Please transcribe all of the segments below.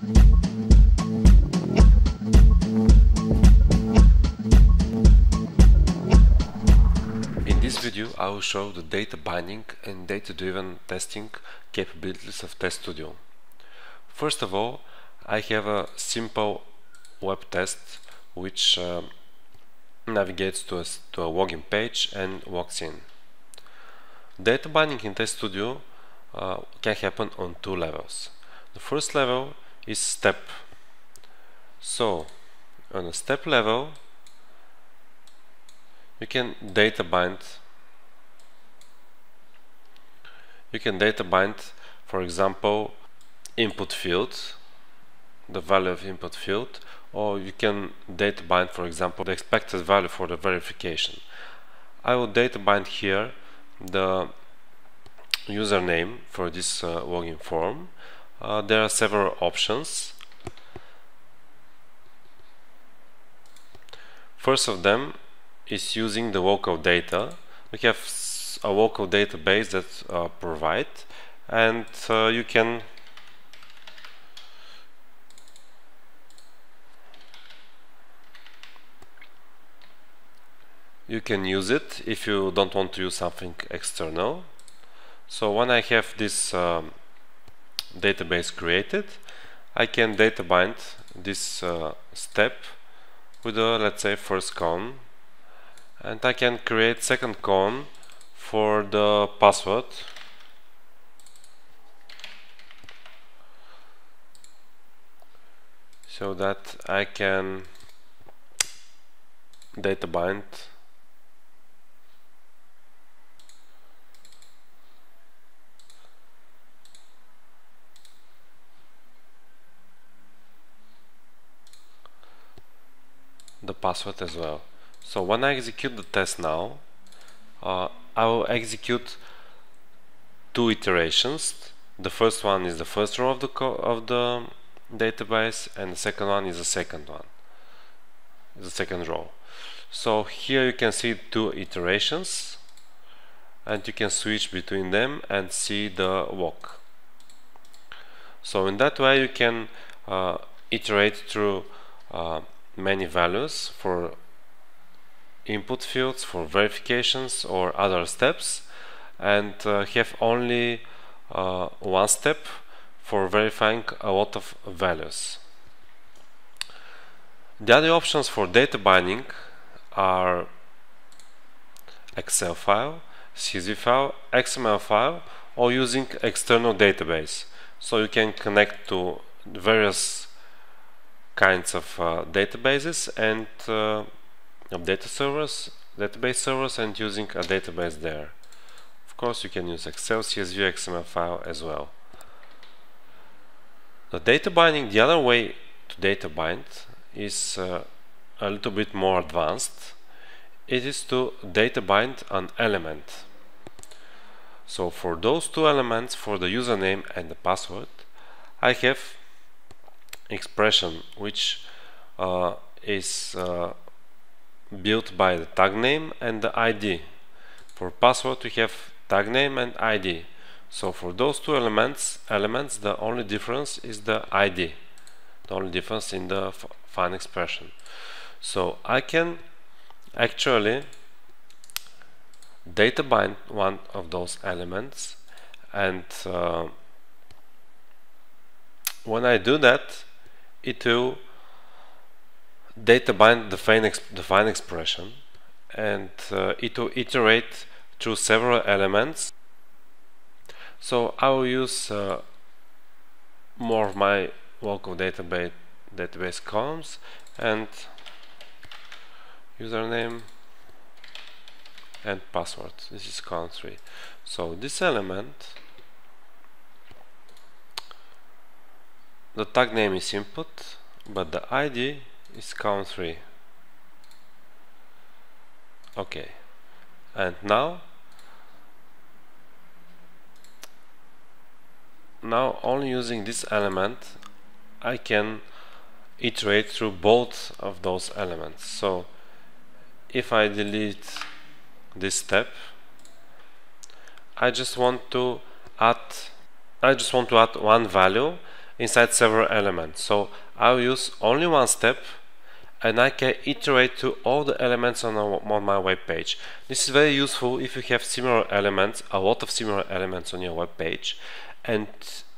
In this video I will show the data binding and data-driven testing capabilities of Test Studio. First of all, I have a simple web test which navigates to a login page and logs in. Data binding in Test Studio can happen on two levels. The first level is step. So on a step level you can data bind, for example, input field, the value of input field, or you can data bind, for example, the expected value for the verification. I will data bind here the username for this login form. There are several options. First of them is using the local data. We have a local database that provide, and you can use it if you don't want to use something external. So when I have this database created, I can data bind this step with the, let's say, first column, and I can create second column for the password. So that I can data bind the password as well. So when I execute the test now, I will execute two iterations. The first one is the first row of the database, and the second one is the second row. So here you can see two iterations, and you can switch between them and see the log. So in that way you can iterate through many values for input fields, for verifications or other steps, and have only one step for verifying a lot of values. The other options for data binding are Excel file, CSV file, XML file, or using external database. So you can connect to various kinds of databases and database servers, and using a database there. Of course you can use Excel, CSV, XML file as well. The data binding, the other way to data bind is a little bit more advanced. It is to data bind an element. So for those two elements, for the username and the password, I have expression which is built by the tag name and the ID. For password we have tag name and ID. So for those two elements, the only difference is the ID, the only difference in the fine expression. So I can actually data bind one of those elements, and when I do that, it will data bind the fine expression, and it will iterate through several elements. So I will use more of my local database columns, and username and password. This is column 3. So this element, the tag name is input, but the ID is column 3. Okay, and now only using this element I can iterate through both of those elements. So if I delete this step, I just want to add one value inside several elements. So I'll use only one step, and I can iterate to all the elements on my web page. This is very useful if you have similar elements, a lot of similar elements on your web page, and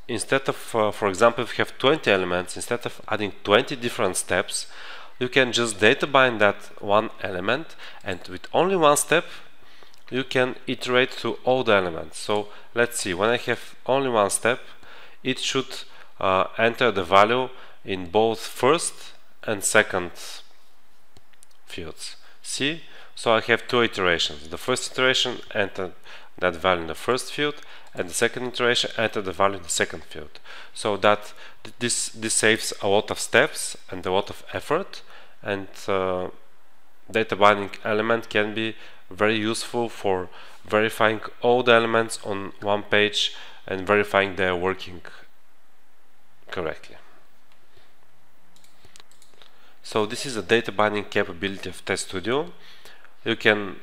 instead of, for example, if you have 20 elements, instead of adding 20 different steps, you can just data bind that one element, and with only one step you can iterate to all the elements. So let's see, when I have only one step, it should enter the value in both first and second fields. See? So I have two iterations. The first iteration entered that value in the first field, and the second iteration entered the value in the second field. So that this saves a lot of steps and a lot of effort, and data binding element can be very useful for verifying all the elements on one page and verifying they're working correctly. So this is a data binding capability of Test Studio. You can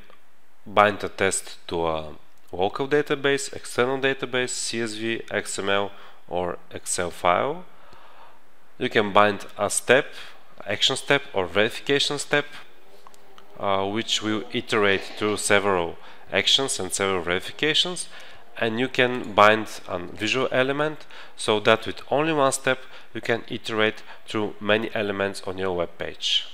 bind a test to a local database, external database, CSV, XML or Excel file. You can bind a step, action step or verification step, which will iterate through several actions and several verifications, and you can bind a visual element so that with only one step you can iterate through many elements on your web page.